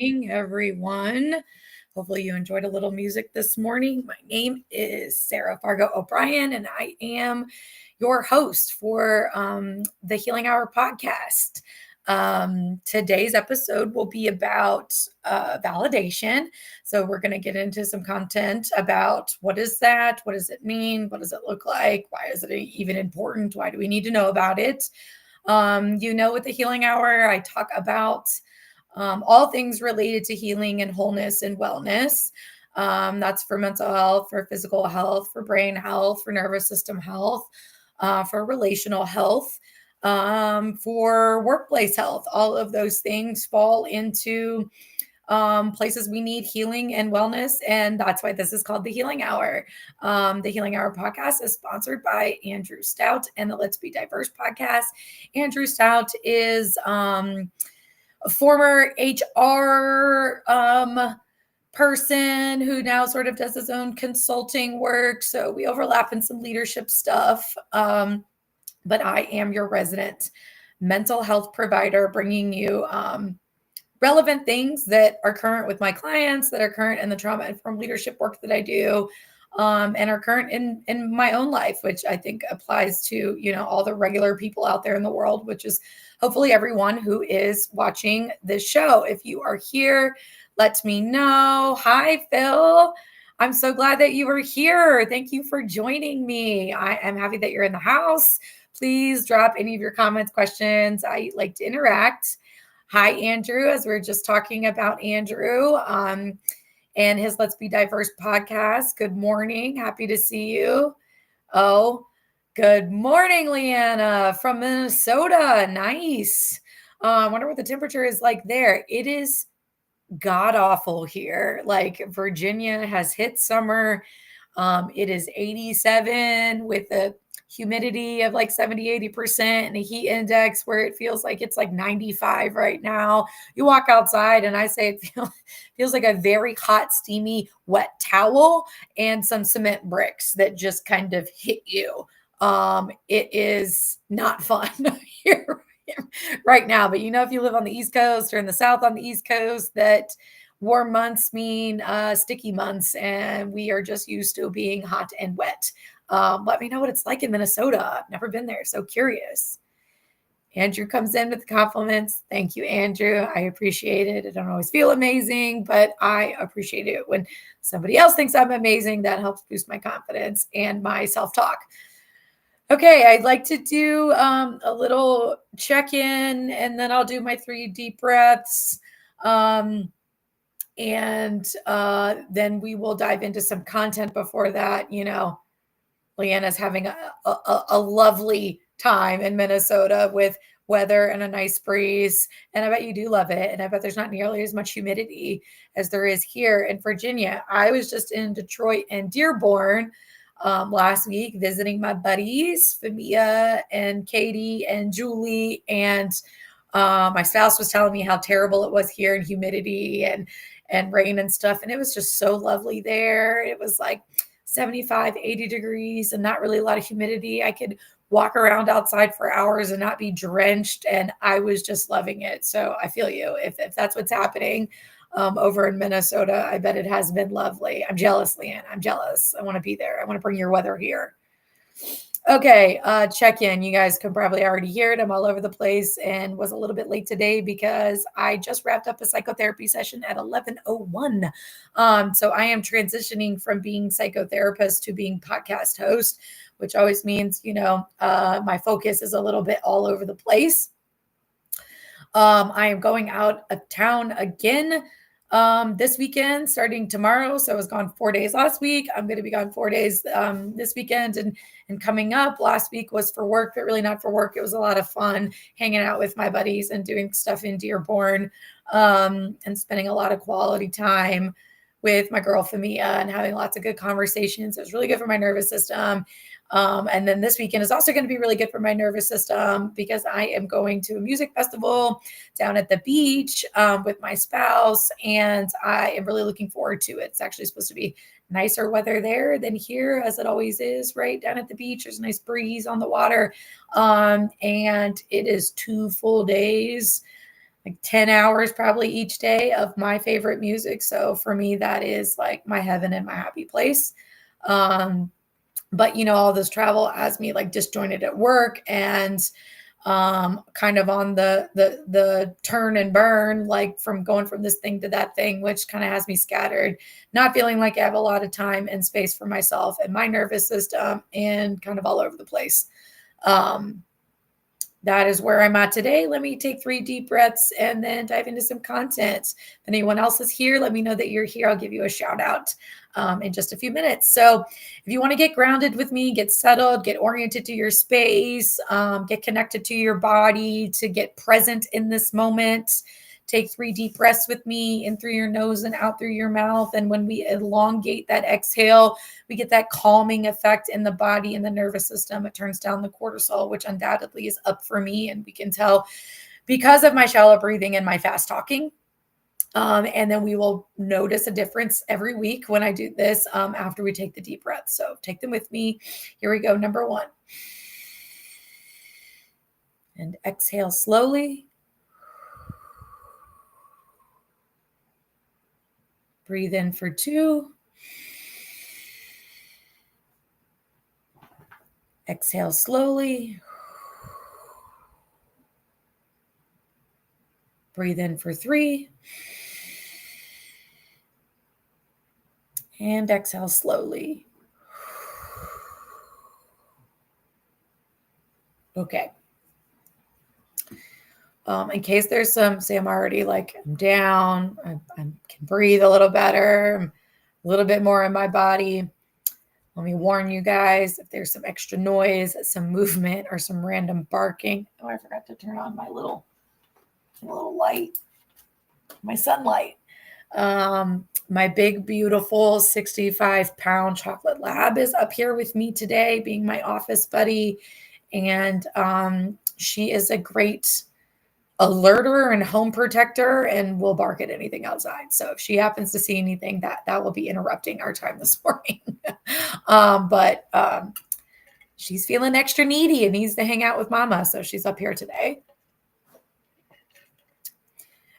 morning, everyone. Hopefully you enjoyed a little music this morning. My name is Sarah Fargo O'Brien, and I am your host for the Healing Hour podcast. Today's episode will be about validation. So we're going to get into some content about what is that? What does it mean? What does it look like? Why is it even important? Why do we need to know about it? With the Healing Hour, I talk about all things related to healing and wholeness and wellness. That's for mental health, for physical health, for brain health, for nervous system health, for relational health, for workplace health. All of those things fall into places we need healing and wellness. And that's why this is called the Healing Hour. The Healing Hour podcast is sponsored by Andrew Stout and the Let's Be Diverse podcast. Andrew Stout is a former HR person who now sort of does his own consulting work. So we overlap in some leadership stuff. But I am your resident mental health provider, bringing you relevant things that are current with my clients, that are current in the trauma-informed leadership work that I do, and are current in my own life, which I think applies to, all the regular people out there in the world, which is hopefully everyone who is watching this show. If you are here, let me know. Hi, Phil. I'm so glad that you are here. Thank you for joining me. I am happy that you're in the house. Please drop any of your comments, questions. I like to interact. Hi, Andrew, as we're just talking about Andrew and his Let's Be Diverse podcast. Good morning. Happy to see you. Oh, good morning, Leanna from Minnesota. Nice. I wonder what the temperature is like there. It is god awful here. Like Virginia has hit summer. It is 87 with a humidity of like 70-80% and a heat index where it feels like it's like 95 right now. You walk outside and I say it feels like a very hot, steamy, wet towel and some cement bricks that just kind of hit you. It is not fun here right now, but if you live on the East Coast or in the South on the East Coast, that warm months mean sticky months, and we are just used to being hot and wet. Let me know what it's like in Minnesota. I've never been there, so curious. Andrew comes in with the compliments. Thank you, Andrew. I appreciate it. I don't always feel amazing, but I appreciate it when somebody else thinks I'm amazing. That helps boost my confidence and my self-talk. Okay, I'd like to do a little check-in, and then I'll do my 3 deep breaths. And then we will dive into some content before that. Leanna's having a lovely time in Minnesota with weather and a nice breeze. And I bet you do love it. And I bet there's not nearly as much humidity as there is here in Virginia. I was just in Detroit and Dearborn last week visiting my buddies, Famia and Katie and Julie. And my spouse was telling me how terrible it was here in humidity and rain and stuff. And it was just so lovely there. It was like 75, 80 degrees and not really a lot of humidity. I could walk around outside for hours and not be drenched. And I was just loving it. So I feel you. If that's what's happening over in Minnesota, I bet it has been lovely. I'm jealous, Leanne. I'm jealous. I want to be there. I want to bring your weather here. Okay, check in. You guys can probably already hear it. I'm all over the place and was a little bit late today because I just wrapped up a psychotherapy session at 11:01. So I am transitioning from being psychotherapist to being podcast host, which always means, my focus is a little bit all over the place. I am going out of town again this weekend, starting tomorrow. So I was gone 4 days last week. I'm going to be gone 4 days this weekend and coming up. Last week was for work, but really not for work. It was a lot of fun hanging out with my buddies and doing stuff in Dearborn and spending a lot of quality time with my girl Famia and having lots of good conversations. It was really good for my nervous system. And then this weekend is also going to be really good for my nervous system because I am going to a music festival down at the beach with my spouse, and I am really looking forward to it. It's actually supposed to be nicer weather there than here, as it always is, right down at the beach. There's a nice breeze on the water, and it is 2 full days. like 10 hours probably each day of my favorite music. So for me, that is like my heaven and my happy place. But all this travel has me like disjointed at work and kind of on the turn and burn, like from going from this thing to that thing, which kind of has me scattered, not feeling like I have a lot of time and space for myself and my nervous system and kind of all over the place. That is where I'm at today. Let me take 3 deep breaths and then dive into some content. If anyone else is here, let me know that you're here. I'll give you a shout out in just a few minutes. So if you want to get grounded with me, get settled, get oriented to your space, get connected to your body, to get present in this moment, take 3 deep breaths with me in through your nose and out through your mouth. And when we elongate that exhale, we get that calming effect in the body and the nervous system. It turns down the cortisol, which undoubtedly is up for me. And we can tell because of my shallow breathing and my fast talking. And then we will notice a difference every week when I do this after we take the deep breaths. So take them with me. Here we go. Number 1. And exhale slowly. Breathe in for 2. Exhale slowly. Breathe in for 3. And exhale slowly. Okay. In case there's some, say I'm already like, I'm down, I can breathe a little better, I'm a little bit more in my body. Let me warn you guys, if there's some extra noise, some movement, or some random barking. Oh, I forgot to turn on my little light, my sunlight. My big, beautiful 65-pound chocolate lab is up here with me today, being my office buddy. And she is a great alerter and home protector and will bark at anything outside. So if she happens to see anything, that will be interrupting our time this morning. But she's feeling extra needy and needs to hang out with mama. So she's up here today.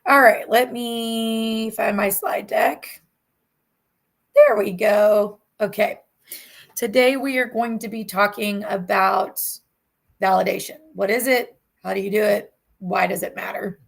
All right, let me find my slide deck. There we go. Okay. Today we are going to be talking about validation. What is it? How do you do it? Why does it matter?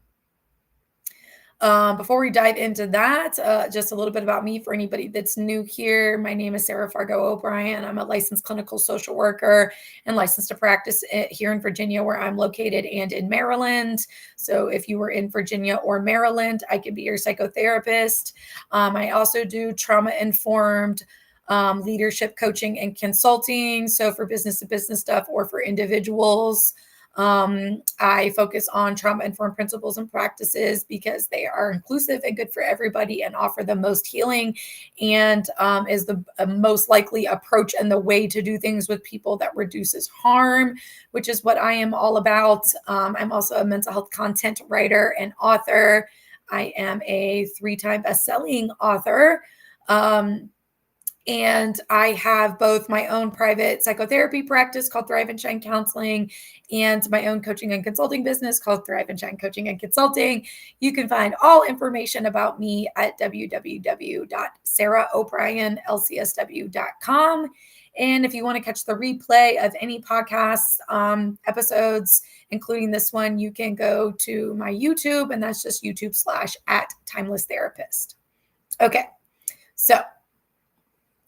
Before we dive into that, just a little bit about me for anybody that's new here. My name is Sarah Fargo O'Brien. I'm a licensed clinical social worker and licensed to practice here in Virginia, where I'm located, and in Maryland. So if you were in Virginia or Maryland, I could be your psychotherapist. I also do trauma-informed leadership coaching and consulting. So for business-to-business stuff or for individuals. I focus on trauma-informed principles and practices because they are inclusive and good for everybody and offer the most healing and is the most likely approach and the way to do things with people that reduces harm, which is what I am all about. I'm also a mental health content writer and author. I am a 3-time best-selling author. And I have both my own private psychotherapy practice called Thrive and Shine Counseling and my own coaching and consulting business called Thrive and Shine Coaching and Consulting. You can find all information about me at www.sarahobrienlcsw.com. And if you want to catch the replay of any podcast episodes, including this one, you can go to my YouTube, and that's just YouTube/@timelesstherapist. Okay, so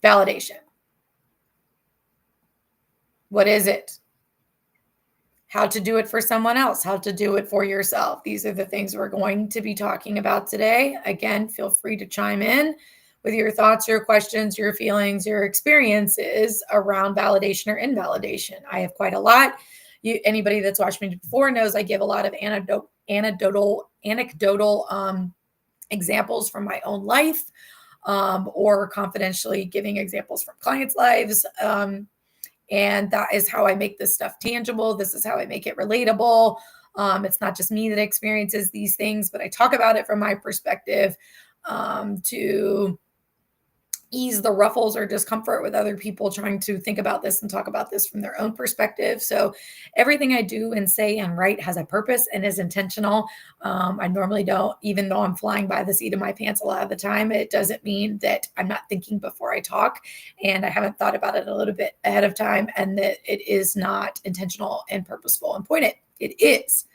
validation. What is it? How to do it for someone else, how to do it for yourself. These are the things we're going to be talking about today. Again, feel free to chime in with your thoughts, your questions, your feelings, your experiences around validation or invalidation. I have quite a lot. Anybody that's watched me before knows I give a lot of anecdotal examples from my own life. Or confidentially giving examples from clients' lives. And that is how I make this stuff tangible. This is how I make it relatable. It's not just me that experiences these things, but I talk about it from my perspective to ease the ruffles or discomfort with other people trying to think about this and talk about this from their own perspective. So everything I do and say and write has a purpose and is intentional. I normally don't, even though I'm flying by the seat of my pants a lot of the time, it doesn't mean that I'm not thinking before I talk and I haven't thought about it a little bit ahead of time and that it is not intentional and purposeful and pointed. It is.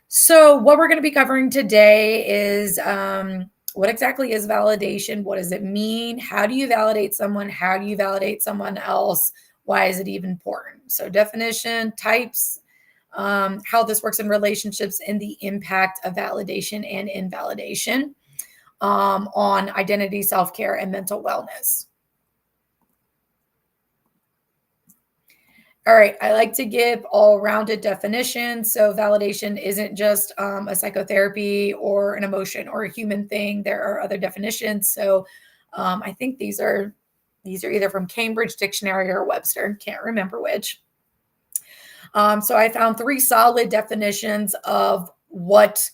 So what we're going to be covering today is what exactly is validation? What does it mean? How do you validate someone? How do you validate someone else? Why is it even important? So definition, types, how this works in relationships, and the impact of validation and invalidation on identity, self-care, and mental wellness. All right, I like to give all-rounded definitions. So validation isn't just a psychotherapy or an emotion or a human thing. There are other definitions. So I think these are either from Cambridge Dictionary or Webster. Can't remember which. So I found 3 solid definitions of what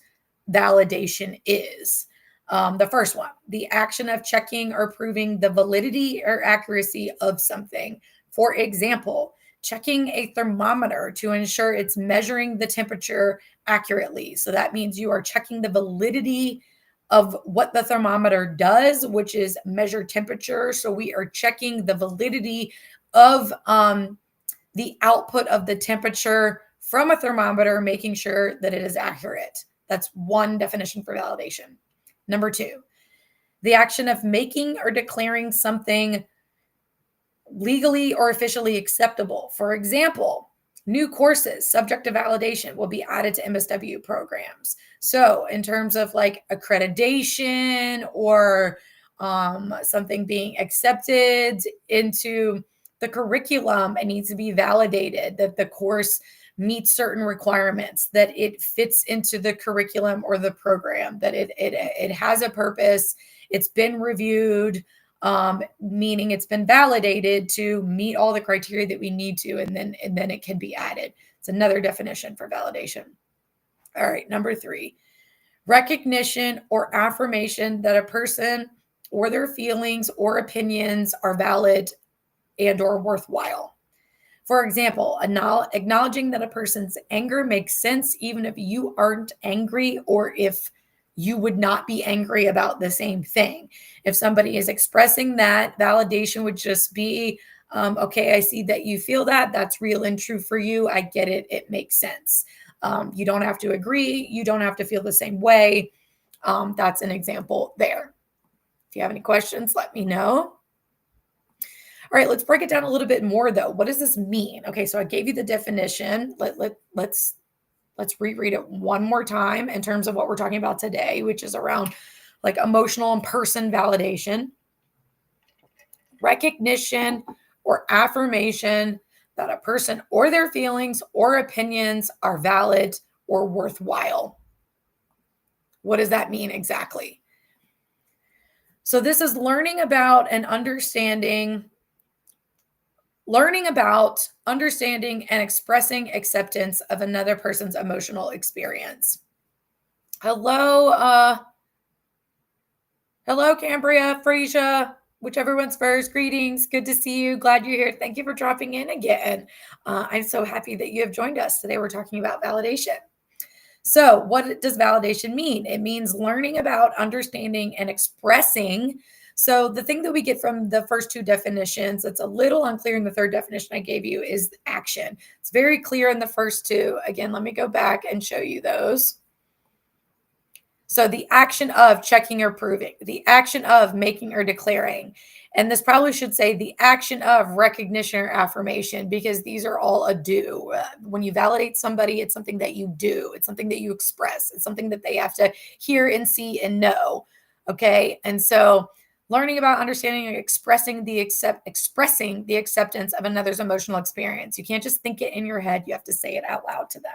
validation is. The first one, the action of checking or proving the validity or accuracy of something. For example, checking a thermometer to ensure it's measuring the temperature accurately. So that means you are checking the validity of what the thermometer does, which is measure temperature. So we are checking the validity of the output of the temperature from a thermometer, making sure that it is accurate. That's one definition for validation. Number 2, the action of making or declaring something legally or officially acceptable. For example, new courses subject to validation will be added to MSW programs. So in terms of like accreditation or something being accepted into the curriculum, it needs to be validated that the course meets certain requirements, that it fits into the curriculum or the program, that it has a purpose, it's been reviewed, meaning it's been validated to meet all the criteria that we need to, and then it can be added. It's another definition for validation. All right, number 3, recognition or affirmation that a person or their feelings or opinions are valid and or worthwhile. For example, acknowledging that a person's anger makes sense even if you aren't angry or if you would not be angry about the same thing. If somebody is expressing that, validation would just be, okay, I see that you feel that. That's real and true for you. I get it. It makes sense. You don't have to agree. You don't have to feel the same way. That's an example there. If you have any questions, let me know. All right, let's break it down a little bit more though. What does this mean? Okay, so I gave you the definition. Let's reread it one more time in terms of what we're talking about today, which is around like emotional and person validation, recognition or affirmation that a person or their feelings or opinions are valid or worthwhile. What does that mean exactly? So this is learning about, understanding and expressing acceptance of another person's emotional experience. Hello, Cambria, Frasier, whichever one's first. Greetings. Good to see you. Glad you're here. Thank you for dropping in again. I'm so happy that you have joined us. Today we're talking about validation. So what does validation mean? It means learning about, understanding, and expressing. So the thing that we get from the first 2 definitions, it's a little unclear in the 3rd definition I gave you, is action. It's very clear in the first 2. Again, let me go back and show you those. So the action of checking or proving, the action of making or declaring, and this probably should say the action of recognition or affirmation, because these are all a do. When you validate somebody, it's something that you do. It's something that you express. It's something that they have to hear and see and know. Okay. And so learning about, understanding, and expressing the acceptance of another's emotional experience. You can't just think it in your head. You have to say it out loud to them.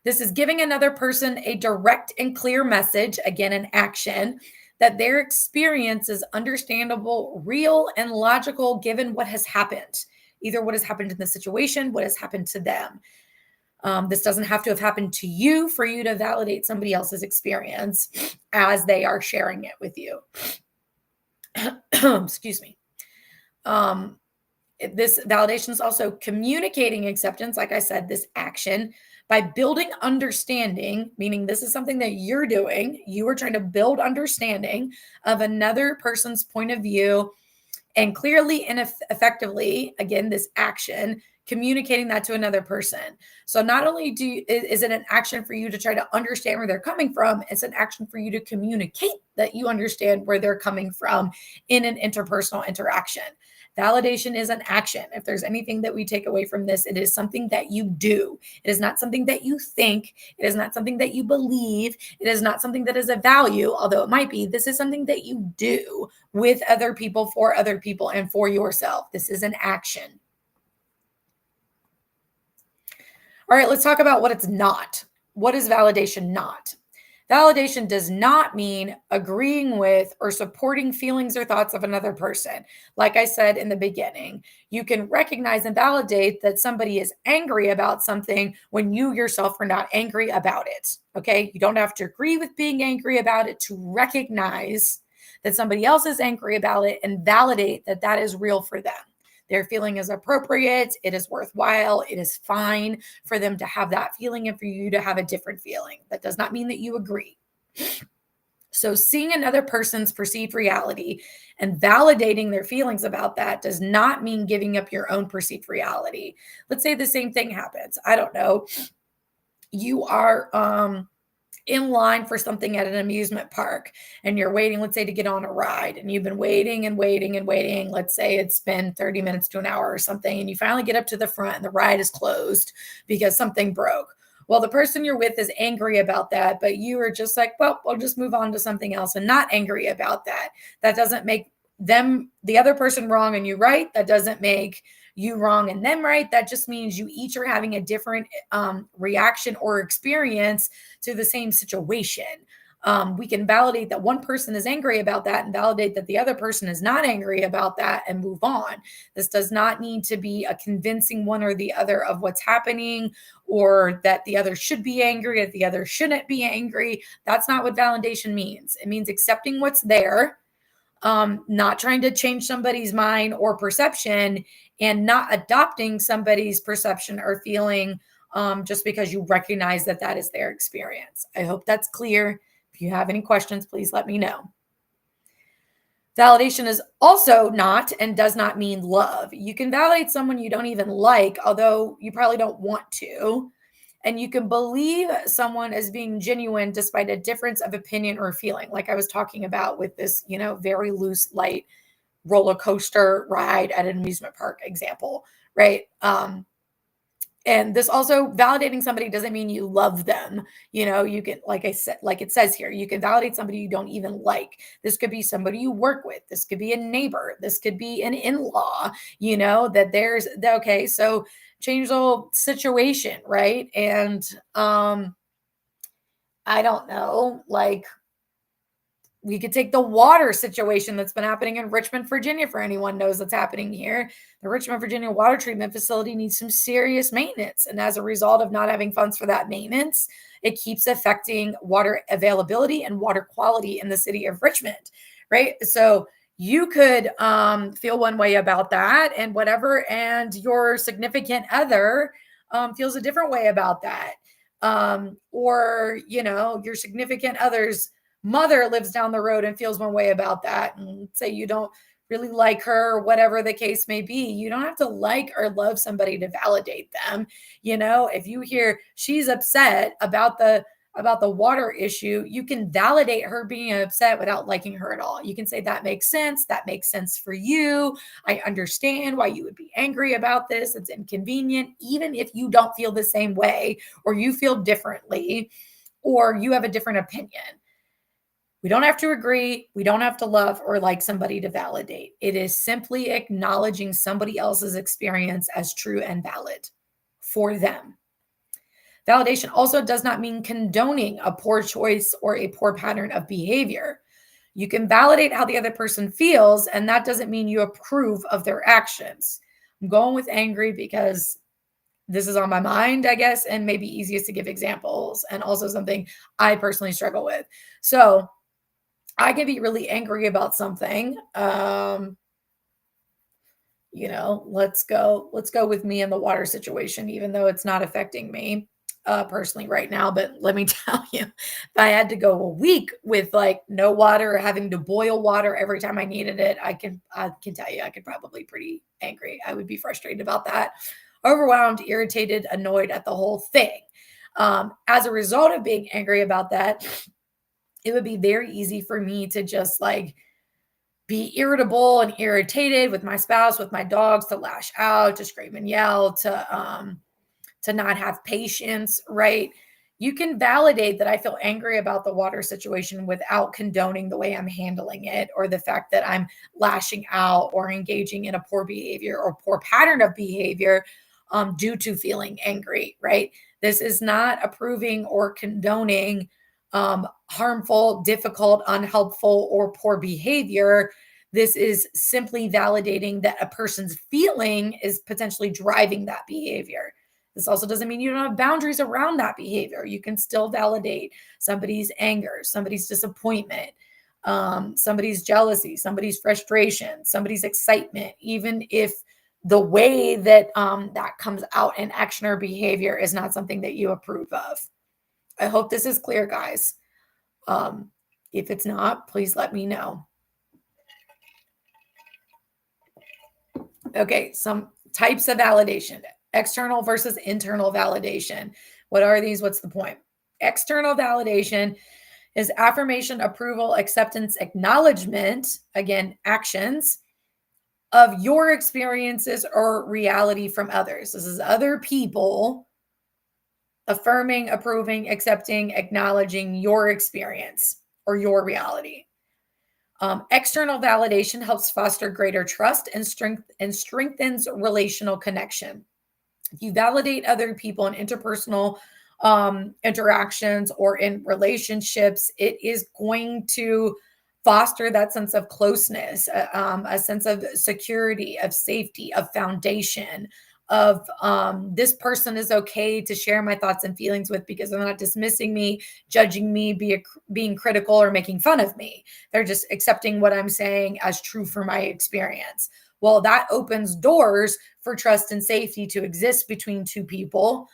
This is giving another person a direct and clear message, again, an action, that their experience is understandable, real, and logical given what has happened, either what has happened in the situation, what has happened to them. This doesn't have to have happened to you for you to validate somebody else's experience as they are sharing it with you. excuse me. This validation is also communicating acceptance, like I said, this action by building understanding, meaning this is something that you're doing. You are trying to build understanding of another person's point of view and clearly and effectively, again, this action, communicating that to another person. So not only is it an action for you to try to understand where they're coming from, it's an action for you to communicate that you understand where they're coming from in an interpersonal interaction. Validation is an action. If there's anything that we take away from this, it is something that you do. It is not something that you think. It is not something that you believe. It is not something that is a value, although it might be. This is something that you do with other people, for other people, and for yourself. This is an action. All right, let's talk about what it's not. What is validation not? Validation does not mean agreeing with or supporting feelings or thoughts of another person. Like I said in the beginning, you can recognize and validate that somebody is angry about something when you yourself are not angry about it. Okay, you don't have to agree with being angry about it to recognize that somebody else is angry about it and validate that that is real for them. Their feeling is appropriate. It is worthwhile. It is fine for them to have that feeling and for you to have a different feeling. That does not mean that you agree. So seeing another person's perceived reality and validating their feelings about that does not mean giving up your own perceived reality. Let's say the same thing happens. I don't know. You are in line for something at an amusement park and you're waiting, let's say, to get on a ride, and you've been waiting and waiting and waiting. Let's say it's been 30 minutes to an hour or something, and you finally get up to the front and the ride is closed because something broke. Well, the person you're with is angry about that, but you are just like, well, we'll just move on to something else and not angry about that. That doesn't make them, the other person, wrong and you right. That doesn't make you wrong and them right. That just means you each are having a different reaction or experience to the same situation. We can validate that one person is angry about that and validate that the other person is not angry about that and move on. This does not need to be a convincing one or the other of what's happening, or that the other should be angry, that the other shouldn't be angry. That's not what validation means. It means accepting what's there, not trying to change somebody's mind or perception, and not adopting somebody's perception or feeling just because you recognize that that is their experience. I hope that's clear. If you have any questions, please let me know. Validation is also not and does not mean love. You can validate someone you don't even like, although you probably don't want to. And you can believe someone as being genuine despite a difference of opinion or feeling, like I was talking about with this, very loose, light roller coaster ride at an amusement park example, right? And this also, validating somebody doesn't mean you love them. You can, like I said, like it says here, you can validate somebody you don't even like. This could be somebody you work with. This could be a neighbor. This could be an in-law, that there's, okay, so change the whole situation, right? And I don't know, like, we could take the water situation that's been happening in Richmond, Virginia, for anyone knows what's happening here. The Richmond, Virginia water treatment facility needs some serious maintenance. And as a result of not having funds for that maintenance, it keeps affecting water availability and water quality in the city of Richmond, right? So you could feel one way about that and whatever, and your significant other feels a different way about that. Or, your significant other's mother lives down the road and feels one way about that, and say you don't really like her, or whatever the case may be. You don't have to like or love somebody to validate them. If you hear she's upset about the water issue, you can validate her being upset without liking her at all. You can say, that makes sense. That makes sense for you. I understand why you would be angry about this. It's inconvenient, even if you don't feel the same way, or you feel differently, or you have a different opinion. We don't have to agree. We don't have to love or like somebody to validate. It is simply acknowledging somebody else's experience as true and valid for them. Validation also does not mean condoning a poor choice or a poor pattern of behavior. You can validate how the other person feels, and that doesn't mean you approve of their actions. I'm going with angry because this is on my mind, I guess, and maybe easiest to give examples, and also something I personally struggle with. So I can be really angry about something. Let's go with me in the water situation, even though it's not affecting me personally right now. But let me tell you, if I had to go a week with like no water or having to boil water every time I needed it, I can tell you I could probably pretty angry. I would be frustrated about that, overwhelmed, irritated, annoyed at the whole thing. As a result of being angry about that, it would be very easy for me to just like be irritable and irritated with my spouse, with my dogs, to lash out, to scream and yell, to not have patience, right? You can validate that I feel angry about the water situation without condoning the way I'm handling it, or the fact that I'm lashing out or engaging in a poor behavior or poor pattern of behavior due to feeling angry, right? This is not approving or condoning harmful, difficult, unhelpful, or poor behavior. This is simply validating that a person's feeling is potentially driving that behavior. This also doesn't mean you don't have boundaries around that behavior. You can still validate somebody's anger, somebody's disappointment, somebody's jealousy, somebody's frustration, somebody's excitement, even if the way that that comes out in action or behavior is not something that you approve of. I hope this is clear, guys. If it's not, please let me know. Okay, some types of validation. External versus internal validation. What are these? What's the point? External validation is affirmation, approval, acceptance, acknowledgement, again, actions of your experiences or reality from others. This is other people affirming, approving, accepting, acknowledging your experience or your reality. External validation helps foster greater trust and strengthens relational connection. If you validate other people in interpersonal interactions or in relationships, it is going to foster that sense of closeness, a sense of security, of safety, of foundation, of this person is okay to share my thoughts and feelings with, because they're not dismissing me, judging me, being critical, or making fun of me. They're just accepting what I'm saying as true for my experience. Well, that opens doors for trust and safety to exist between two people.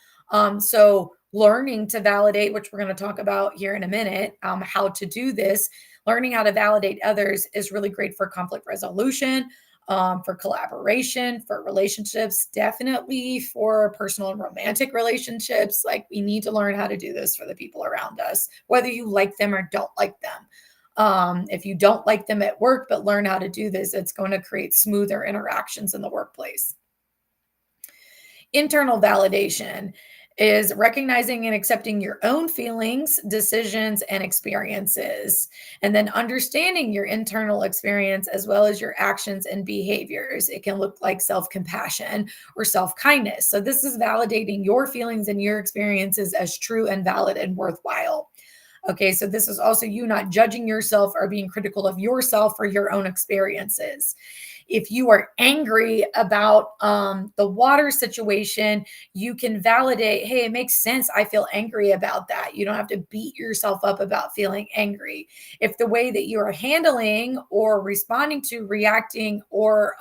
So learning to validate, which we're going to talk about here in a minute, how to do this, learning how to validate others is really great for conflict resolution, for collaboration, for relationships, definitely for personal and romantic relationships. Like, we need to learn how to do this for the people around us, whether you like them or don't like them. If you don't like them at work, but learn how to do this, it's going to create smoother interactions in the workplace. Internal validation is recognizing and accepting your own feelings, decisions, and experiences, and then understanding your internal experience as well as your actions and behaviors. It can look like self-compassion or self-kindness. So this is validating your feelings and your experiences as true and valid and worthwhile. Okay, so this is also you not judging yourself or being critical of yourself or your own experiences. If you are angry about the water situation, you can validate, hey, it makes sense. I feel angry about that. You don't have to beat yourself up about feeling angry. If the way that you are handling or responding to, reacting, or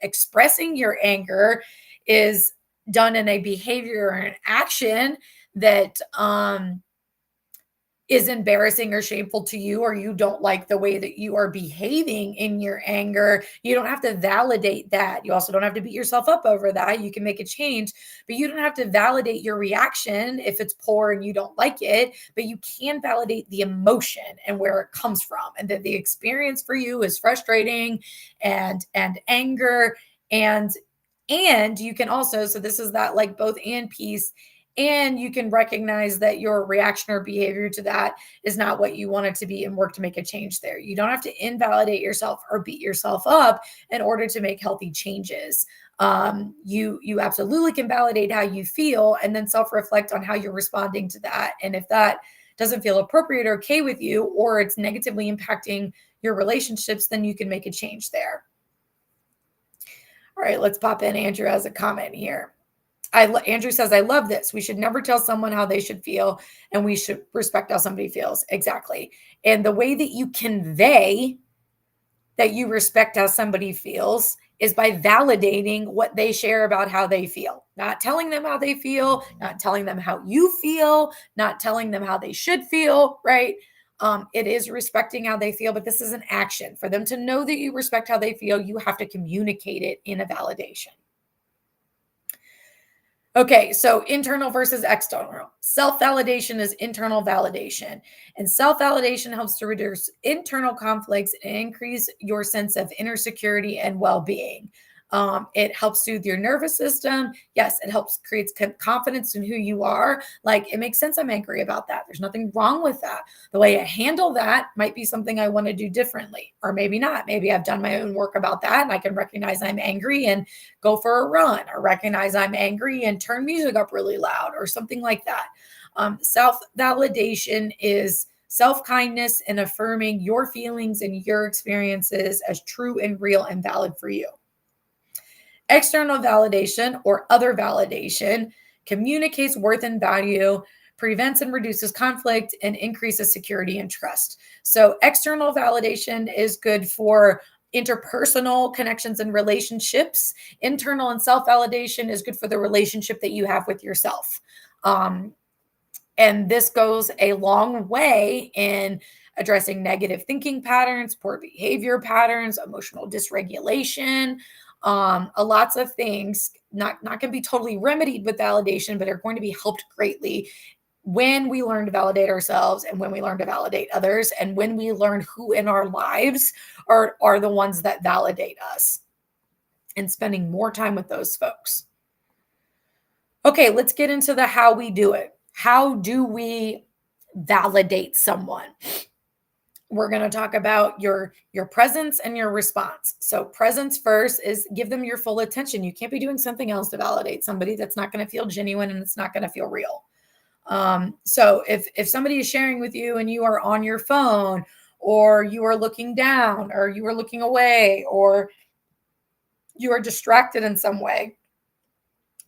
expressing your anger is done in a behavior or an action that is embarrassing or shameful to you, or you don't like the way that you are behaving in your anger, you don't have to validate that. You also don't have to beat yourself up over that. You can make a change, but you don't have to validate your reaction if it's poor and you don't like it, but you can validate the emotion and where it comes from, and that the experience for you is frustrating and anger, and you can also, so this is that like both and piece. And you can recognize that your reaction or behavior to that is not what you want it to be and work to make a change there. You don't have to invalidate yourself or beat yourself up in order to make healthy changes. You absolutely can validate how you feel and then self-reflect on how you're responding to that. And if that doesn't feel appropriate or okay with you, or it's negatively impacting your relationships, then you can make a change there. All right, let's pop in. Andrew has a comment here. Andrew says, I love this. We should never tell someone how they should feel, and we should respect how somebody feels. Exactly. And the way that you convey that you respect how somebody feels is by validating what they share about how they feel, not telling them how they feel, not telling them how you feel, not telling them how they should feel, right? It is respecting how they feel, but this is an action. For them to know that you respect how they feel, you have to communicate it in a validation. Okay, so internal versus external. Self-validation is internal validation. And self-validation helps to reduce internal conflicts and increase your sense of inner security and well-being. It helps soothe your nervous system. Yes, it helps creates confidence in who you are. Like, it makes sense I'm angry about that. There's nothing wrong with that. The way I handle that might be something I want to do differently, or maybe not. Maybe I've done my own work about that and I can recognize I'm angry and go for a run, or recognize I'm angry and turn music up really loud, or something like that. Self-validation is self-kindness and affirming your feelings and your experiences as true and real and valid for you. External validation, or other validation, communicates worth and value, prevents and reduces conflict, and increases security and trust. So external validation is good for interpersonal connections and relationships. Internal and self-validation is good for the relationship that you have with yourself. And this goes a long way in addressing negative thinking patterns, poor behavior patterns, emotional dysregulation, lots of things not going to be totally remedied with validation, but are going to be helped greatly when we learn to validate ourselves, and when we learn to validate others, and when we learn who in our lives are the ones that validate us, and spending more time with those folks. Okay, let's get into the how we do it. How do we validate someone? We're going to talk about your presence and your response. So presence first is give them your full attention. You can't be doing something else to validate somebody. That's not going to feel genuine, and it's not going to feel real. So if somebody is sharing with you and you are on your phone, or you are looking down, or you are looking away, or you are distracted in some way,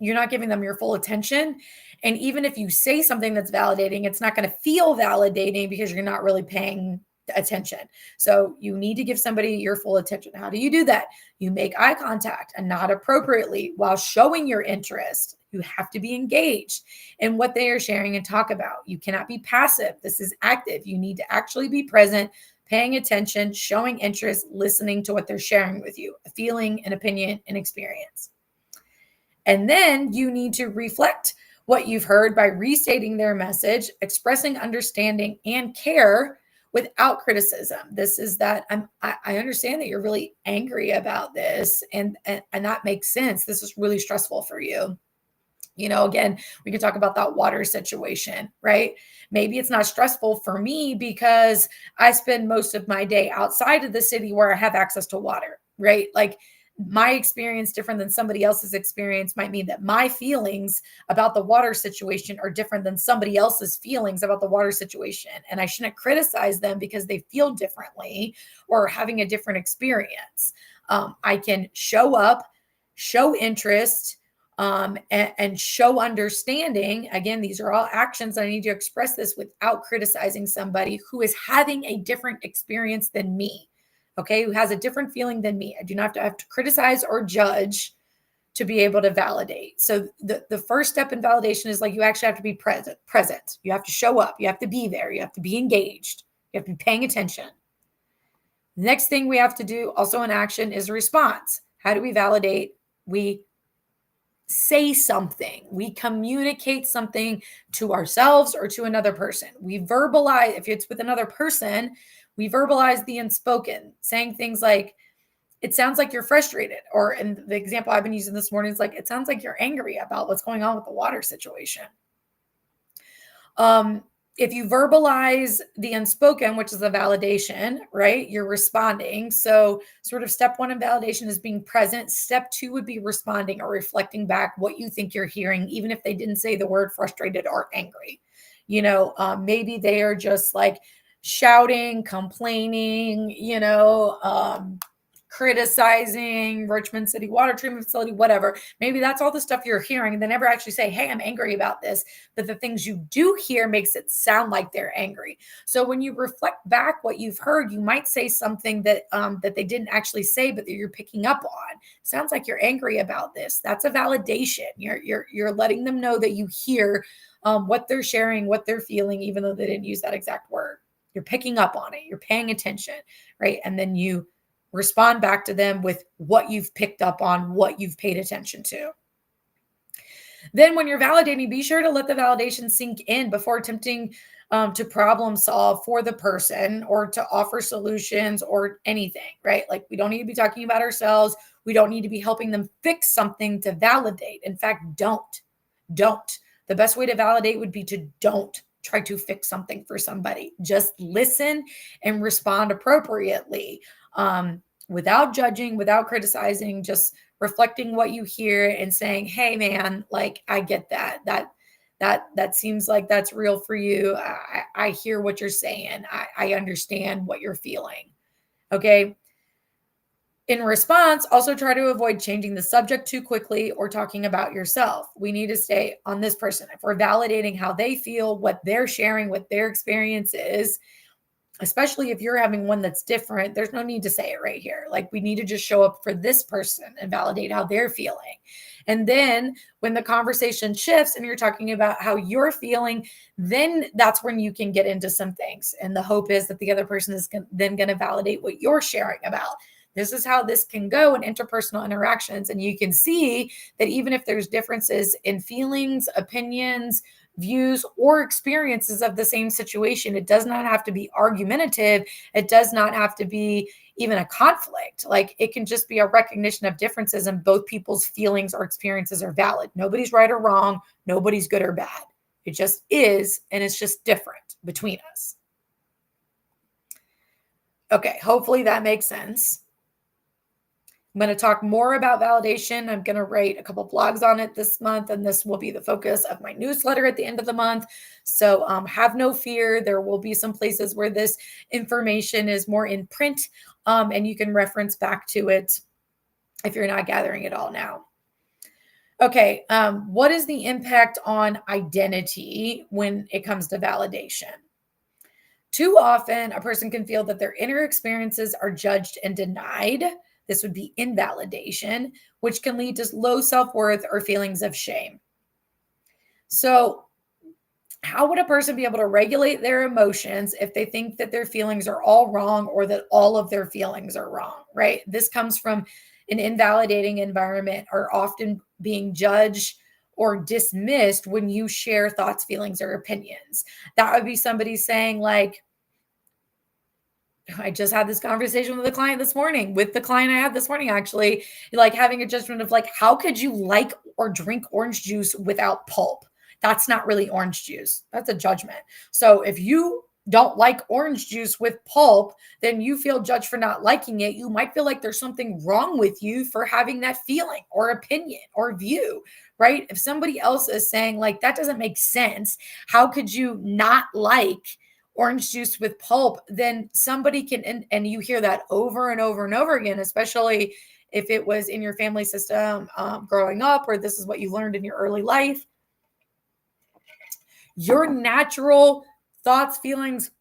you're not giving them your full attention. And even if you say something that's validating, it's not going to feel validating because you're not really paying attention. So you need to give somebody your full attention. How do you do that? You make eye contact, and not appropriately, while showing your interest. You have to be engaged in what they are sharing and talk about. You cannot be passive. This is active. You need to actually be present, paying attention, showing interest, listening to what they're sharing with you, a feeling, an opinion, an experience. And then you need to reflect what you've heard by restating their message, expressing understanding and care without criticism. This is that I understand that you're really angry about this, and that makes sense. This is really stressful for you. You know, again, we could talk about that water situation, right? Maybe it's not stressful for me because I spend most of my day outside of the city where I have access to water, right? Like, my experience different than somebody else's experience might mean that my feelings about the water situation are different than somebody else's feelings about the water situation. And I shouldn't criticize them because they feel differently or having a different experience. I can show up, show interest, and show understanding. Again, these are all actions. I need to express this without criticizing somebody who is having a different experience than me. Okay, who has a different feeling than me. I do not have to criticize or judge to be able to validate. So the first step in validation is, like, you actually have to be present. You have to show up. You have to be there. You have to be engaged. You have to be paying attention. The next thing we have to do, also in action, is response. How do we validate? We say something. We communicate something to ourselves or to another person. We verbalize. If it's with another person, we verbalize the unspoken, saying things like, it sounds like you're frustrated. Or in the example I've been using this morning, it's like, it sounds like you're angry about what's going on with the water situation. If you verbalize the unspoken, which is a validation, right? You're responding. So sort of step one in validation is being present. Step two would be responding or reflecting back what you think you're hearing, even if they didn't say the word frustrated or angry. You know, maybe they are just like shouting, complaining, criticizing Richmond City Water Treatment Facility, whatever. Maybe that's all the stuff you're hearing. And they never actually say, hey, I'm angry about this. But the things you do hear makes it sound like they're angry. So when you reflect back what you've heard, you might say something that that they didn't actually say, but that you're picking up on. Sounds like you're angry about this. That's a validation. You're letting them know that you hear what they're sharing, what they're feeling, even though they didn't use that exact word. You're picking up on it. You're paying attention, right? And then you respond back to them with what you've picked up on, what you've paid attention to. Then when you're validating, be sure to let the validation sink in before attempting to problem solve for the person or to offer solutions or anything, right? Like we don't need to be talking about ourselves. We don't need to be helping them fix something to validate. In fact, don't. The best way to validate would be to don't try to fix something for somebody. Just listen and respond appropriately, without judging, without criticizing, just reflecting what you hear and saying, hey man, like I get that seems like that's real for you. I hear what you're saying. I understand what you're feeling. Okay. In response, also try to avoid changing the subject too quickly or talking about yourself. We need to stay on this person. If we're validating how they feel, what they're sharing, what their experience is, especially if you're having one that's different, there's no need to say it right here. Like we need to just show up for this person and validate how they're feeling. And then when the conversation shifts and you're talking about how you're feeling, then that's when you can get into some things. And the hope is that the other person is then going to validate what you're sharing about. This is how this can go in interpersonal interactions. And you can see that even if there's differences in feelings, opinions, views, or experiences of the same situation, it does not have to be argumentative. It does not have to be even a conflict. Like it can just be a recognition of differences and both people's feelings or experiences are valid. Nobody's right or wrong. Nobody's good or bad. It just is. And it's just different between us. Okay. Hopefully that makes sense. I'm going to talk more about validation. I'm going to write a couple blogs on it this month, and this will be the focus of my newsletter at the end of the month. So have no fear. There will be some places where this information is more in print, and you can reference back to it if you're not gathering it all now. Okay, what is the impact on identity when it comes to validation? Too often, a person can feel that their inner experiences are judged and denied. This would be invalidation, which can lead to low self-worth or feelings of shame. So how would a person be able to regulate their emotions if they think that their feelings are all wrong or that all of their feelings are wrong, right? This comes from an invalidating environment or often being judged or dismissed when you share thoughts, feelings, or opinions. That would be somebody saying like, I just had this conversation with a client this morning, actually, like having a judgment of like, how could you like or drink orange juice without pulp? That's not really orange juice. That's a judgment. So if you don't like orange juice with pulp, then you feel judged for not liking it. You might feel like there's something wrong with you for having that feeling or opinion or view, right? If somebody else is saying like, that doesn't make sense. How could you not like orange juice with pulp? Then somebody can, and you hear that over and over and over again, especially if it was in your family system growing up, or this is what you learned in your early life. Your natural thoughts, feelings,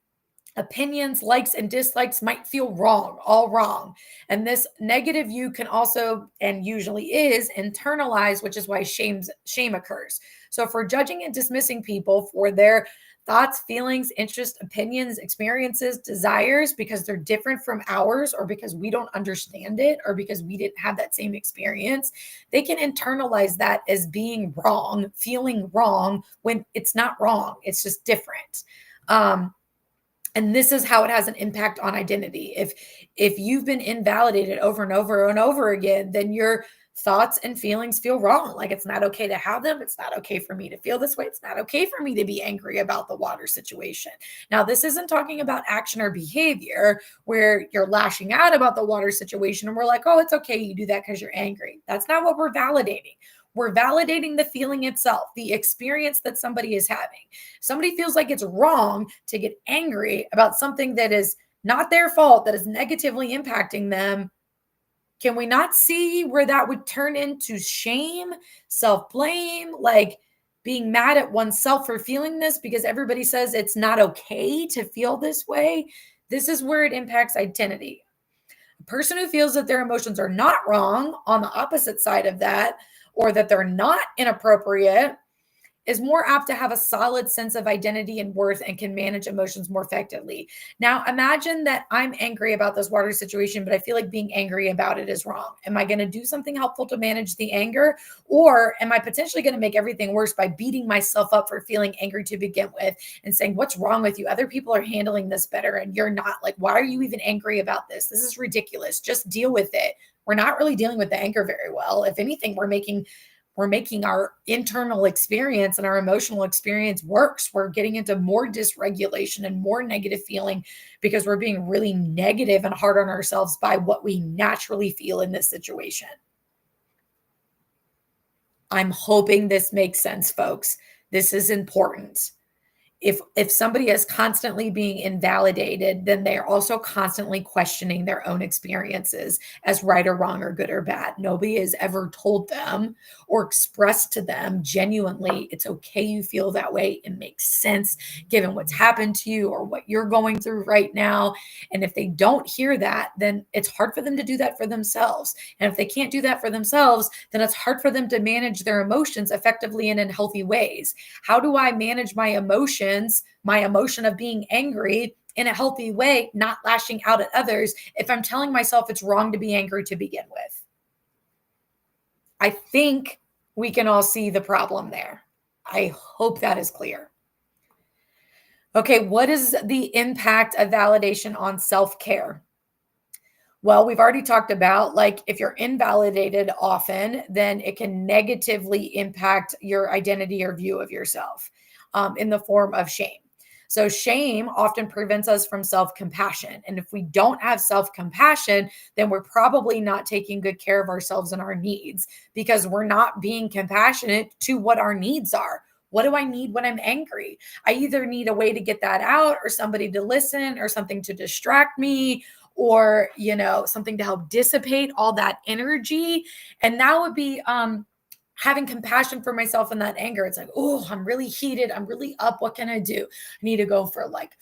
opinions, likes, and dislikes might feel wrong, all wrong. And this negative view can also, and usually is, internalized, which is why shame occurs. So if we're judging and dismissing people for their thoughts, feelings, interests, opinions, experiences, desires, because they're different from ours, or because we don't understand it, or because we didn't have that same experience, they can internalize that as being wrong, feeling wrong, when it's not wrong. It's just different. And this is how it has an impact on identity. If you've been invalidated over and over and over again, then your thoughts and feelings feel wrong. Like it's not okay to have them. It's not okay for me to feel this way. It's not okay for me to be angry about the water situation. Now, this isn't talking about action or behavior where you're lashing out about the water situation and we're like, oh, it's okay. You do that because you're angry. That's not what we're validating. We're validating the feeling itself, the experience that somebody is having. Somebody feels like it's wrong to get angry about something that is not their fault, that is negatively impacting them. Can we not see where that would turn into shame, self-blame, like being mad at oneself for feeling this because everybody says it's not okay to feel this way? This is where it impacts identity. A person who feels that their emotions are not wrong on the opposite side of that, or that they're not inappropriate, is more apt to have a solid sense of identity and worth and can manage emotions more effectively. Now, imagine that I'm angry about this water situation, but I feel like being angry about it is wrong. Am I going to do something helpful to manage the anger? Or am I potentially going to make everything worse by beating myself up for feeling angry to begin with and saying, what's wrong with you? Other people are handling this better and you're not. Like, why are you even angry about this? This is ridiculous. Just deal with it. We're not really dealing with the anger very well. If anything, we're making our internal experience and our emotional experience worse. We're getting into more dysregulation and more negative feeling because we're being really negative and hard on ourselves by what we naturally feel in this situation. I'm hoping this makes sense, folks. This is important. If somebody is constantly being invalidated, then they're also constantly questioning their own experiences as right or wrong or good or bad. Nobody has ever told them or expressed to them genuinely, it's okay you feel that way. It makes sense given what's happened to you or what you're going through right now. And if they don't hear that, then it's hard for them to do that for themselves. And if they can't do that for themselves, then it's hard for them to manage their emotions effectively and in healthy ways. How do I manage my emotions, my emotion of being angry in a healthy way, not lashing out at others, if I'm telling myself it's wrong to be angry to begin with? I think we can all see the problem there. I hope that is clear. Okay, what is the impact of validation on self-care? Well, we've already talked about, like, if you're invalidated often, then it can negatively impact your identity or view of yourself in the form of shame. So shame often prevents us from self-compassion. And if we don't have self-compassion, then we're probably not taking good care of ourselves and our needs because we're not being compassionate to what our needs are. What do I need when I'm angry? I either need a way to get that out or somebody to listen or something to distract me or, something to help dissipate all that energy. And that would be having compassion for myself in that anger. It's like, oh, I'm really heated. I'm really up. What can I do? I need to go for like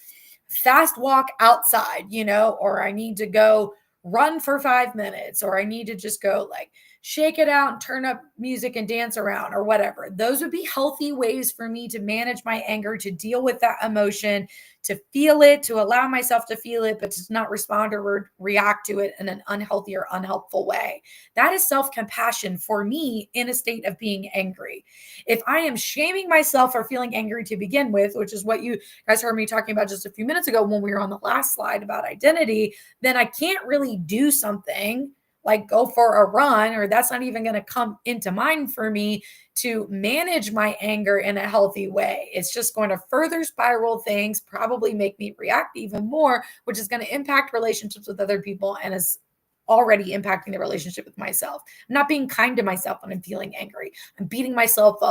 fast walk outside, or I need to go run for 5 minutes, or I need to just go like shake it out and turn up music and dance around or whatever. Those would be healthy ways for me to manage my anger, to deal with that emotion, to feel it, to allow myself to feel it, but to not respond or react to it in an unhealthy or unhelpful way. That is self-compassion for me in a state of being angry. If I am shaming myself for feeling angry to begin with, which is what you guys heard me talking about just a few minutes ago when we were on the last slide about identity, then I can't really do something like go for a run, or that's not even going to come into mind for me to manage my anger in a healthy way. It's just going to further spiral things, probably make me react even more, which is going to impact relationships with other people and is already impacting the relationship with myself. I'm not being kind to myself when I'm feeling angry. I'm beating myself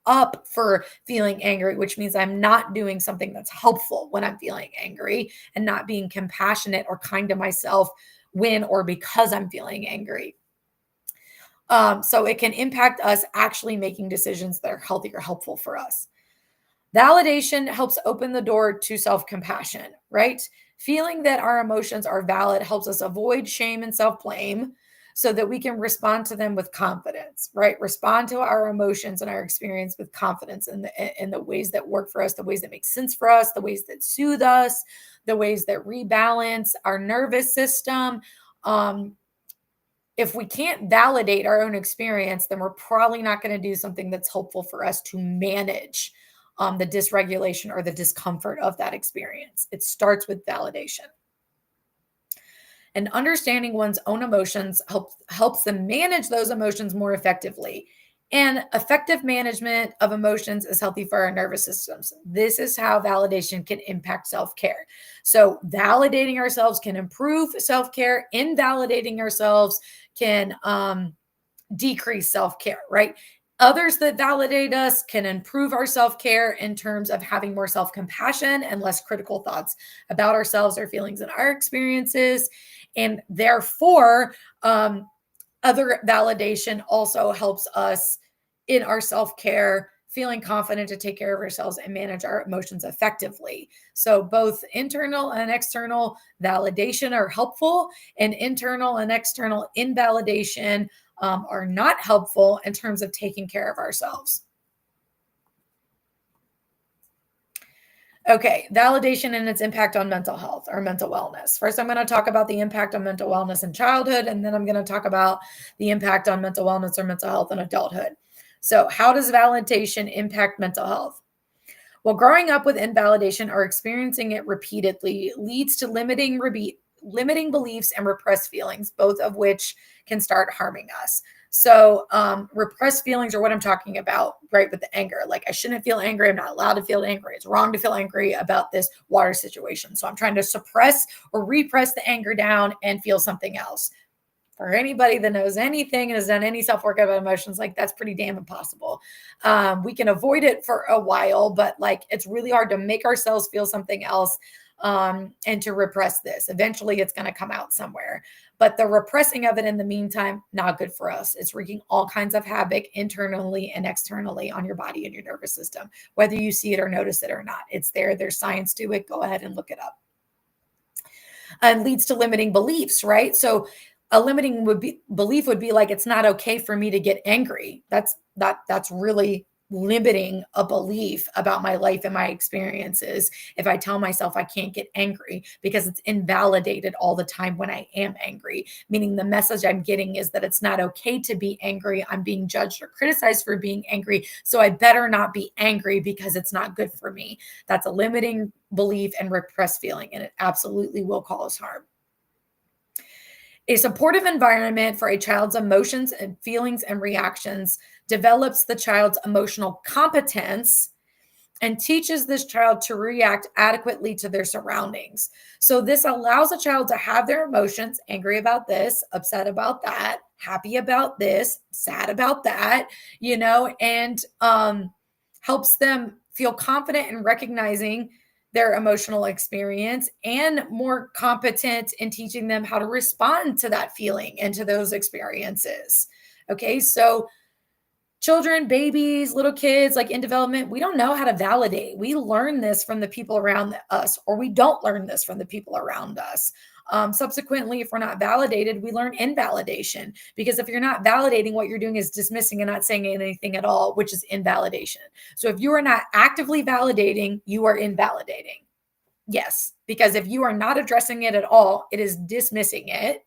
up for feeling angry, which means I'm not doing something that's helpful when I'm feeling angry and not being compassionate or kind to myself when or because I'm feeling angry. So it can impact us actually making decisions that are healthy or helpful for us. Validation helps open the door to self-compassion, right? Feeling that our emotions are valid helps us avoid shame and self-blame so that we can respond to them with confidence, right? Respond to our emotions and our experience with confidence in the ways that work for us, the ways that make sense for us, the ways that soothe us, the ways that rebalance our nervous system. If we can't validate our own experience, then we're probably not going to do something that's helpful for us to manage the dysregulation or the discomfort of that experience. It starts with validation. And understanding one's own emotions helps them manage those emotions more effectively. And effective management of emotions is healthy for our nervous systems. This is how validation can impact self-care. So validating ourselves can improve self-care. Invalidating ourselves can decrease self-care, right? Others that validate us can improve our self care in terms of having more self compassion and less critical thoughts about ourselves, our feelings, and our experiences. And therefore, other validation also helps us in our self care, feeling confident to take care of ourselves and manage our emotions effectively. So, both internal and external validation are helpful, and internal and external invalidation are not helpful in terms of taking care of ourselves. Okay, validation and its impact on mental health or mental wellness. First, I'm going to talk about the impact on mental wellness in childhood, and then I'm going to talk about the impact on mental wellness or mental health in adulthood. So, how does validation impact mental health? Well, growing up with invalidation or experiencing it repeatedly leads to limiting beliefs and repressed feelings, both of which can start harming us. So, repressed feelings are what I'm talking about, right? With the anger. Like, I shouldn't feel angry. I'm not allowed to feel angry. It's wrong to feel angry about this water situation. So, I'm trying to suppress or repress the anger down and feel something else. For anybody that knows anything and has done any self work about emotions, like that's pretty damn impossible. We can avoid it for a while, but like it's really hard to make ourselves feel something else and to repress this. Eventually, it's going to come out somewhere. But the repressing of it in the meantime, not good for us. It's wreaking all kinds of havoc internally and externally on your body and your nervous system, whether you see it or notice it or not. It's there. There's science to it. Go ahead and look it up. And leads to limiting beliefs, right? So a limiting belief would be like it's not okay for me to get angry. That's really limiting a belief about my life and my experiences if I tell myself I can't get angry because it's invalidated all the time when I am angry, meaning the message I'm getting is that it's not okay to be angry. I'm being judged or criticized for being angry, so I better not be angry because it's not good for me. That's a limiting belief and repressed feeling, and it absolutely will cause harm. A supportive environment for a child's emotions and feelings and reactions develops the child's emotional competence and teaches this child to react adequately to their surroundings. So, this allows a child to have their emotions angry about this, upset about that, happy about this, sad about that, and helps them feel confident in recognizing their emotional experience and more competent in teaching them how to respond to that feeling and to those experiences. Okay, so children, babies, little kids, like in development, we don't know how to validate. We learn this from the people around us, or we don't learn this from the people around us. Subsequently, if we're not validated, we learn invalidation, because if you're not validating, what you're doing is dismissing and not saying anything at all, which is invalidation. So if you are not actively validating, you are invalidating. Yes, because if you are not addressing it at all, it is dismissing it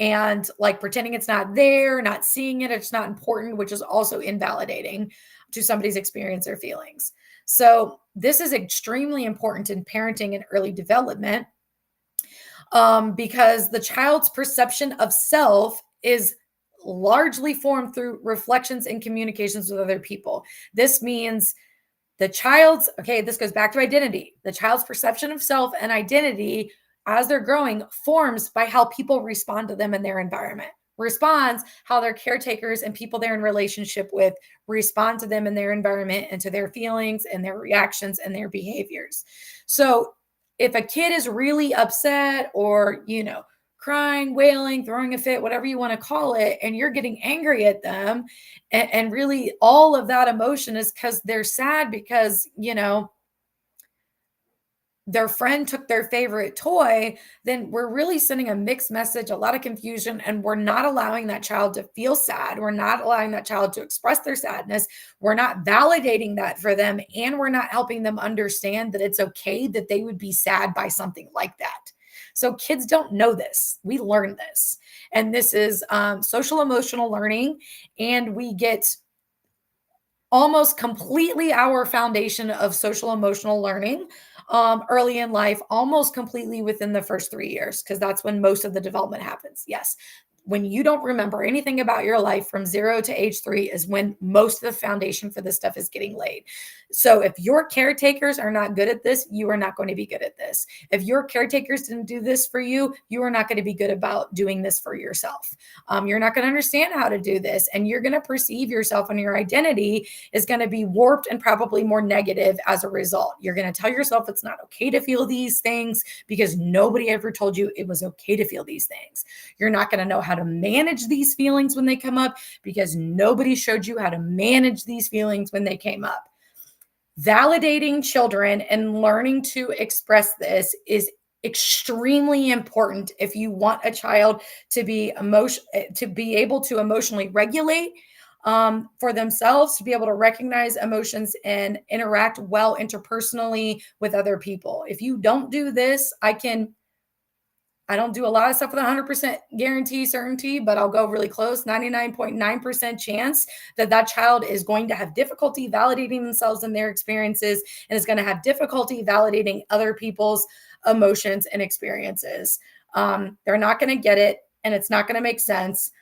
and like pretending it's not there, not seeing it, it's not important, which is also invalidating to somebody's experience or feelings. So this is extremely important in parenting and early development, because the child's perception of self is largely formed through reflections and communications with other people. This means this goes back to identity. The child's perception of self and identity as they're growing forms by how people respond to them in their environment. Responds how their caretakers and people they're in relationship with respond to them in their environment and to their feelings and their reactions and their behaviors. So if a kid is really upset or, crying, wailing, throwing a fit, whatever you want to call it, and you're getting angry at them, and really all of that emotion is because they're sad because, their friend took their favorite toy, then we're really sending a mixed message, a lot of confusion, and we're not allowing that child to feel sad. We're not allowing that child to express their sadness. We're not validating that for them, and we're not helping them understand that it's okay that they would be sad by something like that. So kids don't know this. We learn this. And this is social emotional learning, and we get almost completely our foundation of social emotional learning early in life, almost completely within the first 3 years, because that's when most of the development happens. Yes, when you don't remember anything about your life from 0 to age 3 is when most of the foundation for this stuff is getting laid. So if your caretakers are not good at this, you are not going to be good at this. If your caretakers didn't do this for you, you are not going to be good about doing this for yourself. You're not going to understand how to do this, and you're going to perceive yourself, and your identity is going to be warped and probably more negative as a result. You're going to tell yourself it's not okay to feel these things because nobody ever told you it was okay to feel these things. You're not going to know how to manage these feelings when they come up because nobody showed you how to manage these feelings when they came up. Validating children and learning to express this is extremely important if you want a child to be able to emotionally regulate for themselves, to be able to recognize emotions and interact well interpersonally with other people. If you don't do this, I don't do a lot of stuff with 100% guarantee certainty, but I'll go really close, 99.9% chance that child is going to have difficulty validating themselves and their experiences, and is going to have difficulty validating other people's emotions and experiences. They're not going to get it, and it's not going to make sense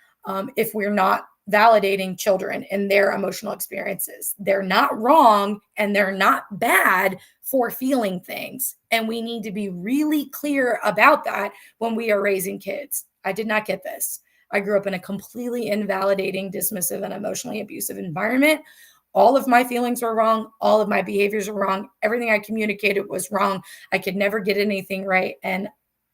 if we're not validating children in their emotional experiences. They're not wrong and they're not bad for feeling things. And we need to be really clear about that when we are raising kids. I did not get this. I grew up in a completely invalidating, dismissive, and emotionally abusive environment. All of my feelings were wrong. All of my behaviors were wrong. Everything I communicated was wrong. I could never get anything right. And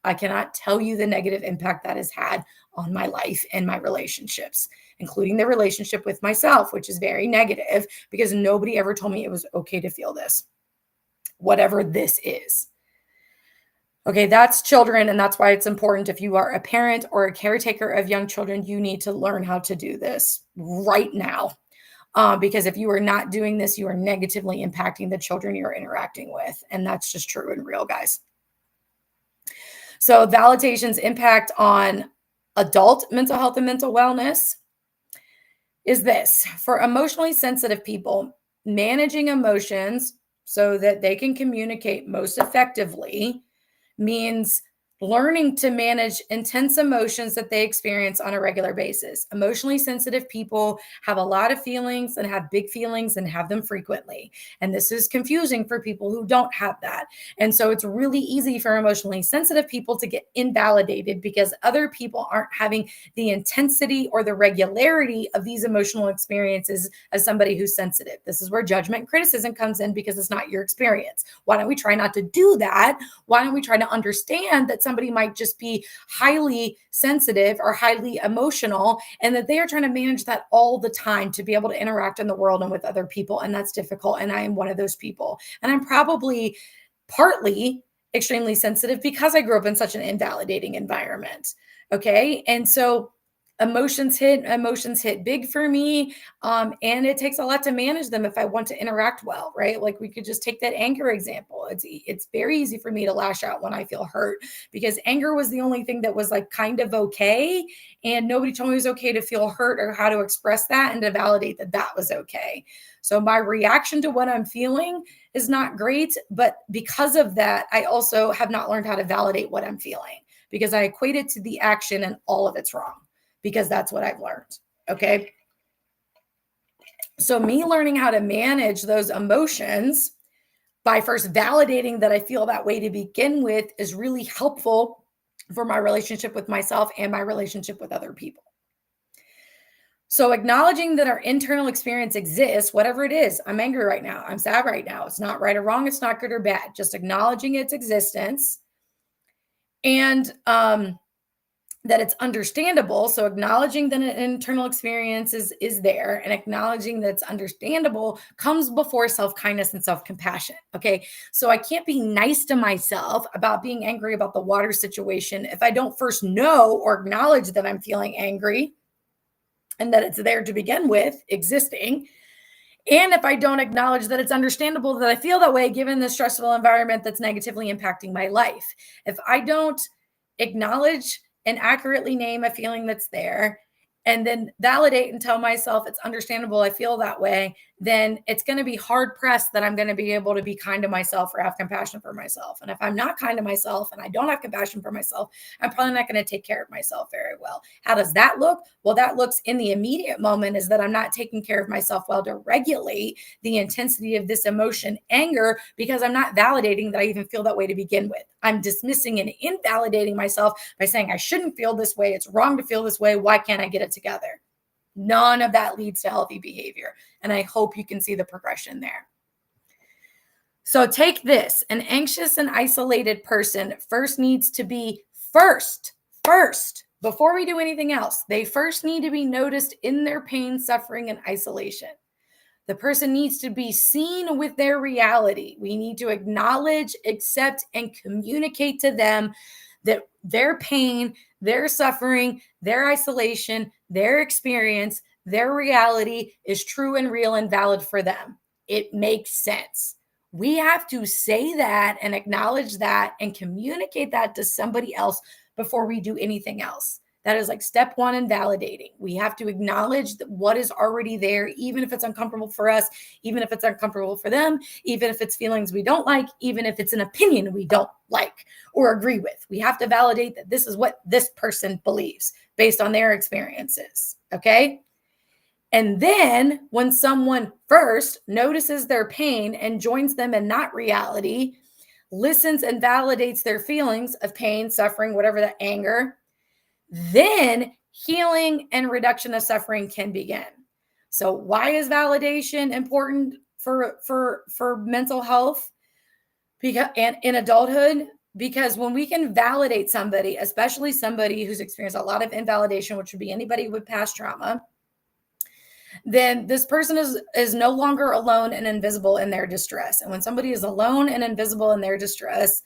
I cannot tell you the negative impact that has had on my life and my relationships, including the relationship with myself, which is very negative because nobody ever told me it was okay to feel this, whatever this is. Okay, that's children, and that's why it's important. If you are a parent or a caretaker of young children, you need to learn how to do this right now. Because if you are not doing this, you are negatively impacting the children you're interacting with. And that's just true and real, guys. So validation's impact on adult mental health and mental wellness is this. For emotionally sensitive people, managing emotions so that they can communicate most effectively means learning to manage intense emotions that they experience on a regular basis. Emotionally sensitive people have a lot of feelings and have big feelings and have them frequently. And this is confusing for people who don't have that. And so it's really easy for emotionally sensitive people to get invalidated because other people aren't having the intensity or the regularity of these emotional experiences as somebody who's sensitive. This is where judgment and criticism comes in because it's not your experience. Why don't we try not to do that? Why don't we try to understand that somebody might just be highly sensitive or highly emotional, and that they are trying to manage that all the time to be able to interact in the world and with other people. And that's difficult. And I am one of those people. And I'm probably partly extremely sensitive because I grew up in such an invalidating environment. Okay. And so emotions hit big for me. And it takes a lot to manage them if I want to interact well, right? Like we could just take that anger example. It's very easy for me to lash out when I feel hurt because anger was the only thing that was like kind of okay. And nobody told me it was okay to feel hurt or how to express that and to validate that that was okay. So my reaction to what I'm feeling is not great. But because of that, I also have not learned how to validate what I'm feeling because I equate it to the action and all of it's wrong. Because that's what I've learned. Okay. So me learning how to manage those emotions by first validating that I feel that way to begin with is really helpful for my relationship with myself and my relationship with other people. So acknowledging that our internal experience exists, whatever it is, I'm angry right now. I'm sad right now. It's not right or wrong. It's not good or bad. Just acknowledging its existence and, that it's understandable. So acknowledging that an internal experience is there and acknowledging that it's understandable comes before self-kindness and self-compassion. Okay. So I can't be nice to myself about being angry about the water situation if I don't first know or acknowledge that I'm feeling angry and that it's there to begin with, existing. And if I don't acknowledge that it's understandable that I feel that way, given the stressful environment that's negatively impacting my life. If I don't acknowledge and accurately name a feeling that's there and then validate and tell myself it's understandable I feel that way, then it's going to be hard pressed that I'm going to be able to be kind to myself or have compassion for myself. And if I'm not kind to myself and I don't have compassion for myself, I'm probably not going to take care of myself very well. How does that look? Well, that looks in the immediate moment is that I'm not taking care of myself well to regulate the intensity of this emotion, anger, because I'm not validating that I even feel that way to begin with. I'm dismissing and invalidating myself by saying I shouldn't feel this way. It's wrong to feel this way. Why can't I get it together? None of that leads to healthy behavior. And I hope you can see the progression there. So take this. An anxious and isolated person first needs to be first, before we do anything else, they first need to be noticed in their pain, suffering, and isolation. The person needs to be seen with their reality. We need to acknowledge, accept, and communicate to them that their pain, their suffering, their isolation, their experience, their reality is true and real and valid for them. It makes sense. We have to say that and acknowledge that and communicate that to somebody else before we do anything else. That is like step one in validating. We have to acknowledge that what is already there, even if it's uncomfortable for us, even if it's uncomfortable for them, even if it's feelings we don't like, even if it's an opinion we don't like or agree with. We have to validate that this is what this person believes based on their experiences. Okay. And then when someone first notices their pain and joins them in that reality, listens and validates their feelings of pain, suffering, whatever, the anger, then healing and reduction of suffering can begin. So why is validation important for mental health? Because and in adulthood, because when we can validate somebody, especially somebody who's experienced a lot of invalidation, which would be anybody with past trauma, then this person is no longer alone and invisible in their distress. And when somebody is alone and invisible in their distress,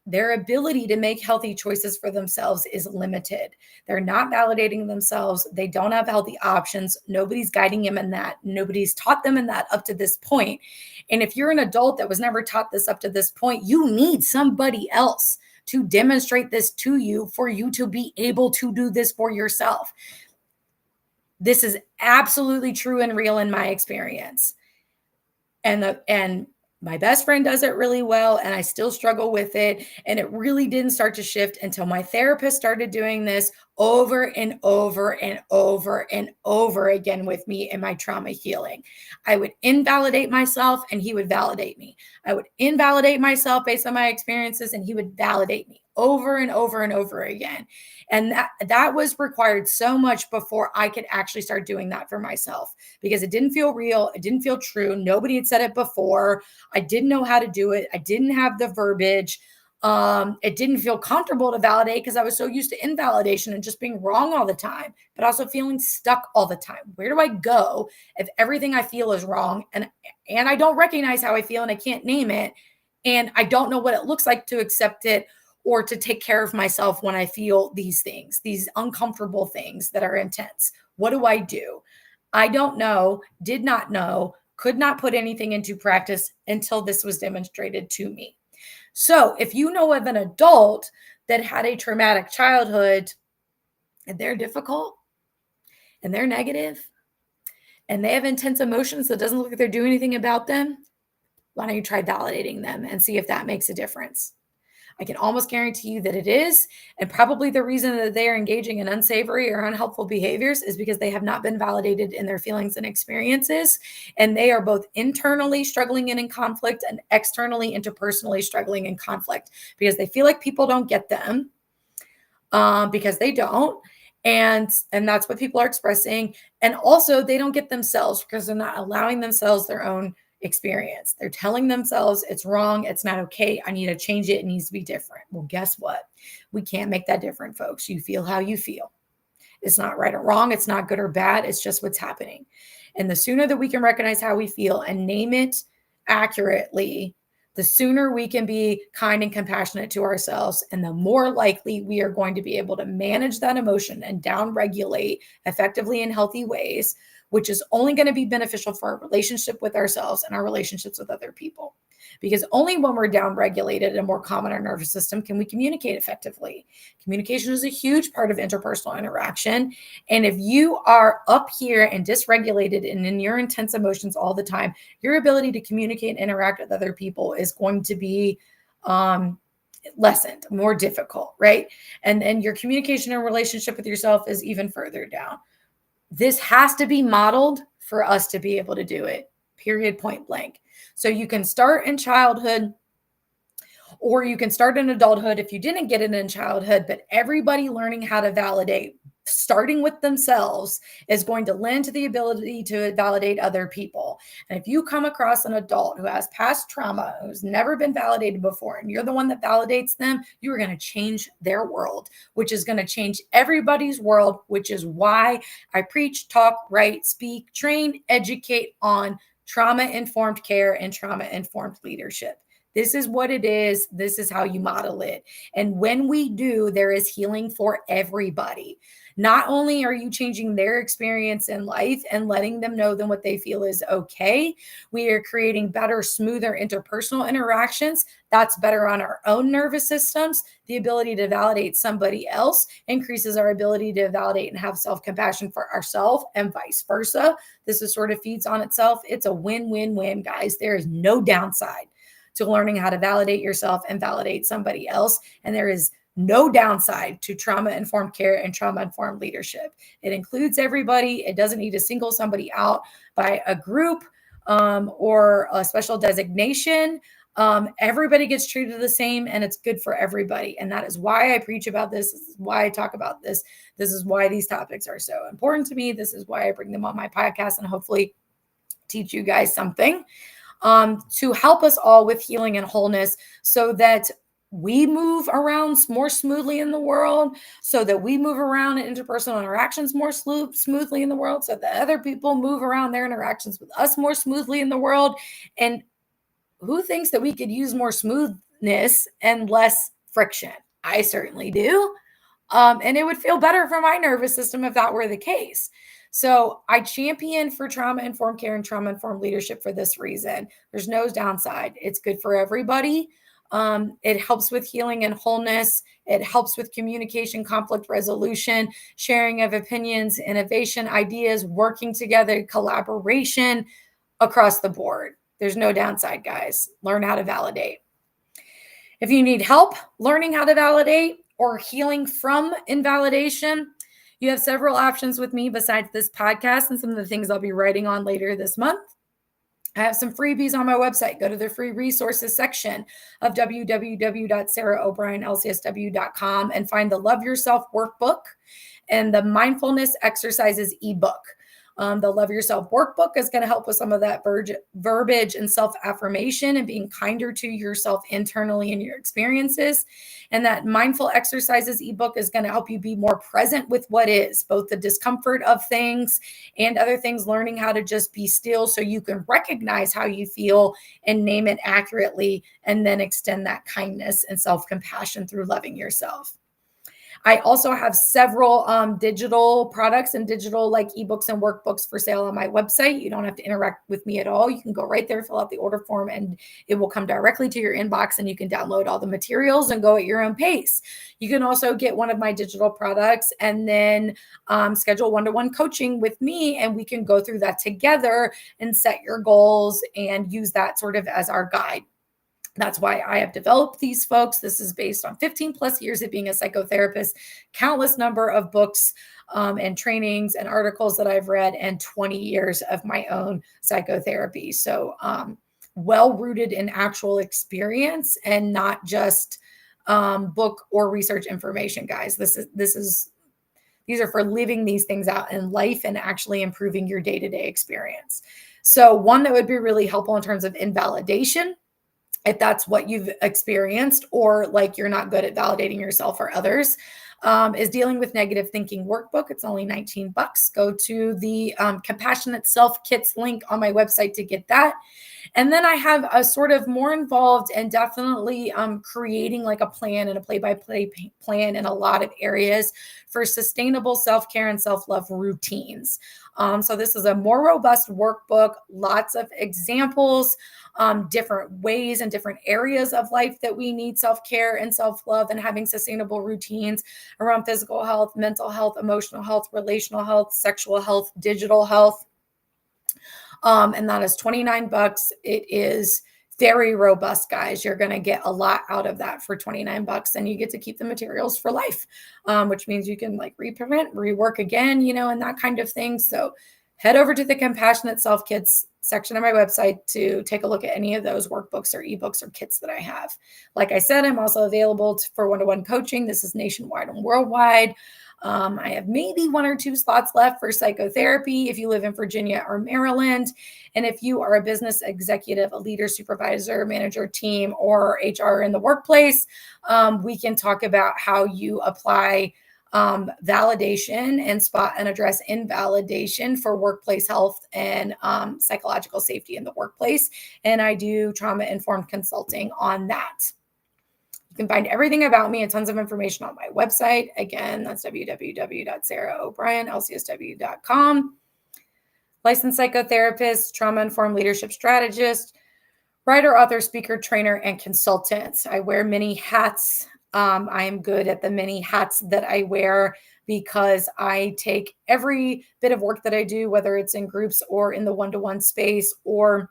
their ability to make healthy choices for themselves is limited. They're not validating themselves. They don't have healthy options. Nobody's guiding them in that. Nobody's taught them in that up to this point. And if you're an adult that was never taught this up to this point, you need somebody else to demonstrate this to you for you to be able to do this for yourself. This is absolutely true and real in my experience. And my best friend does it really well, and I still struggle with it. And it really didn't start to shift until my therapist started doing this over and over and over and over again with me in my trauma healing. I would invalidate myself and he would validate me. I would invalidate myself based on my experiences and he would validate me over and over and over again. And that was required so much before I could actually start doing that for myself, because it didn't feel real. It didn't feel true. Nobody had said it before. I didn't know how to do it. I didn't have the verbiage. It didn't feel comfortable to validate because I was so used to invalidation and just being wrong all the time, but also feeling stuck all the time. Where do I go if everything I feel is wrong and I don't recognize how I feel and I can't name it, and I don't know what it looks like to accept it or to take care of myself when I feel these things, these uncomfortable things that are intense? What do I do? I don't know, did not know, could not put anything into practice until this was demonstrated to me. So if you know of an adult that had a traumatic childhood and they're difficult and they're negative and they have intense emotions that doesn't look like they're doing anything about them, why don't you try validating them and see if that makes a difference? I can almost guarantee you that it is. And probably the reason that they are engaging in unsavory or unhelpful behaviors is because they have not been validated in their feelings and experiences. And they are both internally struggling and in conflict and externally, interpersonally struggling in conflict because they feel like people don't get them because they don't. And that's what people are expressing. And also they don't get themselves because they're not allowing themselves their own experience. They're telling themselves it's wrong, it's not okay, I need to change it, it needs to be different. Well, guess what? We can't make that different, folks. You feel how you feel. It's not right or wrong, it's not good or bad, it's just what's happening. And the sooner that we can recognize how we feel and name it accurately, the sooner we can be kind and compassionate to ourselves, and the more likely we are going to be able to manage that emotion and down-regulate effectively in healthy ways, which is only going to be beneficial for our relationship with ourselves and our relationships with other people. because only when we're downregulated and more calm in our nervous system can we communicate effectively. Communication is a huge part of interpersonal interaction. And if you are up here and dysregulated and in your intense emotions all the time, your ability to communicate and interact with other people is going to be lessened, more difficult, right? And your communication and relationship with yourself is even further down. This has to be modeled for us to be able to do it, period, point blank. So you can start in childhood, or you can start in adulthood if you didn't get it in childhood, but everybody learning how to validate, starting with themselves, is going to lend to the ability to validate other people. And if you come across an adult who has past trauma, who's never been validated before, and you're the one that validates them, you are going to change their world, which is going to change everybody's world, which is why I preach, talk, write, speak, train, educate on trauma-informed care and trauma-informed leadership. This is what it is. This is how you model it. And when we do, there is healing for everybody. Not only are you changing their experience in life and letting them know then what they feel is okay, we are creating better, smoother interpersonal interactions. That's better on our own nervous systems. The ability to validate somebody else increases our ability to validate and have self-compassion for ourselves, and vice versa. This is sort of feeds on itself. It's a win-win-win, guys. There is no downside to learning how to validate yourself and validate somebody else. And there is no downside to trauma-informed care and trauma-informed leadership. It includes everybody. It doesn't need to single somebody out by a group or a special designation. Everybody gets treated the same, and it's good for everybody. And that is why I preach about this. This is why I talk about this. This is why these topics are so important to me. This is why I bring them on my podcast and hopefully teach you guys something to help us all with healing and wholeness, so that we move around more smoothly in the world, so that we move around in interpersonal interactions more smoothly in the world, so that other people move around their interactions with us more smoothly in the world. And who thinks that we could use more smoothness and less friction? I certainly do. And it would feel better for my nervous system if that were the case. So I champion for trauma-informed care and trauma-informed leadership for this reason. There's no downside. It's good for everybody. It helps with healing and wholeness. It helps with communication, conflict resolution, sharing of opinions, innovation, ideas, working together, collaboration across the board. There's no downside, guys. Learn how to validate. If you need help learning how to validate or healing from invalidation, you have several options with me besides this podcast and some of the things I'll be writing on later this month. I have some freebies on my website. Go to the free resources section of www.sarahobrienlcsw.com and find the Love Yourself workbook and the mindfulness exercises ebook. The Love Yourself workbook is going to help with some of that verbiage and self-affirmation and being kinder to yourself internally in your experiences. And that mindful exercises ebook is going to help you be more present with what is, both the discomfort of things and other things, learning how to just be still so you can recognize how you feel and name it accurately, and then extend that kindness and self-compassion through loving yourself. I also have several digital products and digital like ebooks and workbooks for sale on my website. You don't have to interact with me at all. You can go right there, fill out the order form, and it will come directly to your inbox, and you can download all the materials and go at your own pace. You can also get one of my digital products and then schedule one-to-one coaching with me, and we can go through that together and set your goals and use that sort of as our guide. That's why I have developed these folks. This is based on 15 plus years of being a psychotherapist, countless number of books and trainings and articles that I've read, and 20 years of my own psychotherapy. So well-rooted in actual experience and not just book or research information, guys. These are for living these things out in life and actually improving your day-to-day experience. So one that would be really helpful in terms of invalidation, if that's what you've experienced, or like you're not good at validating yourself or others, is Dealing with Negative Thinking Workbook. It's only $19. Go to the Compassionate Self Kits link on my website to get that. And then I have a sort of more involved and definitely creating like a plan and a play-by-play plan in a lot of areas for sustainable self-care and self-love routines. So this is a more robust workbook, lots of examples, different ways and different areas of life that we need self-care and self-love and having sustainable routines around physical health, mental health, emotional health, relational health, sexual health, digital health. And that is $29. It is very robust, guys. You're going to get a lot out of that for $29, and you get to keep the materials for life, which means you can like reprint, rework again, and that kind of thing. So head over to the Compassionate Self Kits section of my website to take a look at any of those workbooks or ebooks or kits that I have. Like I said, I'm also available for one-to-one coaching. This is nationwide and worldwide. I have maybe 1 or 2 slots left for psychotherapy if you live in Virginia or Maryland. And if you are a business executive, a leader, supervisor, manager, team, or HR in the workplace, we can talk about how you apply validation and spot and address invalidation for workplace health and psychological safety in the workplace. And I do trauma-informed consulting on that. You can find everything about me and tons of information on my website. Again, that's www.sarahobrien.lcsw.com. Licensed psychotherapist, trauma-informed leadership strategist, writer, author, speaker, trainer, and consultant. I wear many hats. I am good at the many hats that I wear because I take every bit of work that I do, whether it's in groups or in the one-to-one space or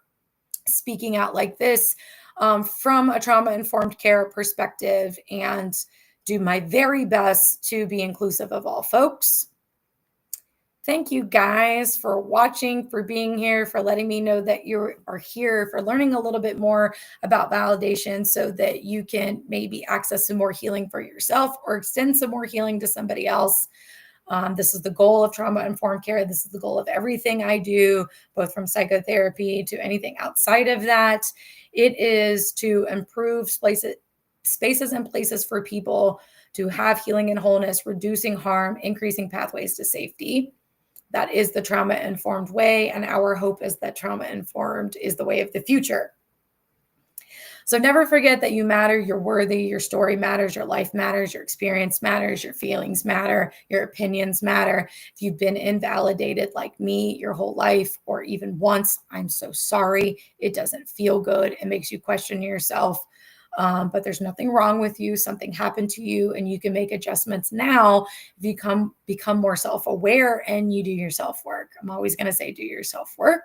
speaking out like this, from a trauma-informed care perspective, and do my very best to be inclusive of all folks. Thank you guys for watching, for being here, for letting me know that you are here, for learning a little bit more about validation so that you can maybe access some more healing for yourself or extend some more healing to somebody else. This is the goal of trauma-informed care. This is the goal of everything I do, both from psychotherapy to anything outside of that. It is to improve spaces and places for people to have healing and wholeness, reducing harm, increasing pathways to safety. That is the trauma-informed way, and our hope is that trauma-informed is the way of the future. So never forget that you matter, you're worthy, your story matters, your life matters, your experience matters, your feelings matter, your opinions matter. If you've been invalidated like me your whole life, or even once, I'm so sorry. It doesn't feel good. It makes you question yourself. But there's nothing wrong with you. Something happened to you, and you can make adjustments now if you become more self-aware and you do your self-work. I'm always going to say do your self-work.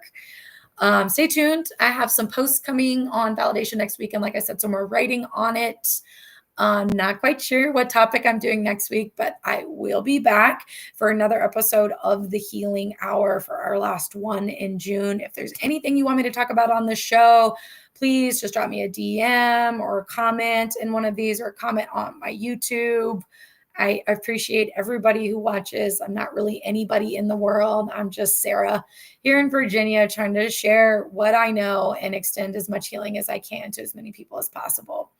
Stay tuned. I have some posts coming on validation next week. And like I said, some more writing on it. Not quite sure what topic I'm doing next week, but I will be back for another episode of the Healing Hour for our last one in June. If there's anything you want me to talk about on the show, please just drop me a DM or a comment in one of these, or a comment on my YouTube. I appreciate everybody who watches. I'm not really anybody in the world. I'm just Sarah here in Virginia, trying to share what I know and extend as much healing as I can to as many people as possible.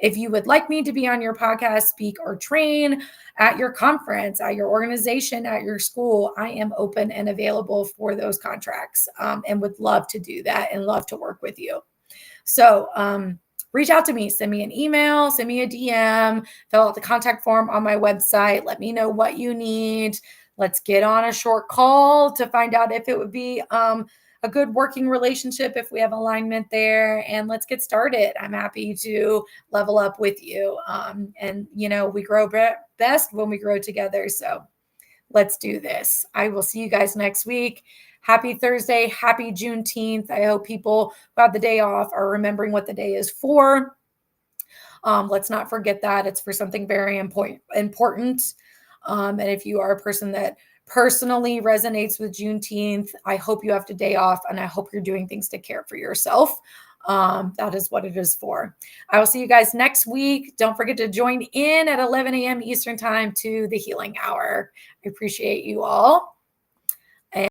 If you would like me to be on your podcast, speak, or train at your conference, at your organization, at your school, I am open and available for those contracts, and would love to do that and love to work with you. So, reach out to me, send me an email, send me a DM, fill out the contact form on my website. Let me know what you need. Let's get on a short call to find out if it would be a good working relationship, if we have alignment there, and let's get started. I'm happy to level up with you. And we grow best when we grow together. So let's do this. I will see you guys next week. Happy Thursday. Happy Juneteenth. I hope people who have the day off are remembering what the day is for. Let's not forget that. It's for something very important. And if you are a person that personally resonates with Juneteenth, I hope you have the day off, and I hope you're doing things to care for yourself. That is what it is for. I will see you guys next week. Don't forget to join in at 11 a.m. Eastern time to the Healing Hour. I appreciate you all.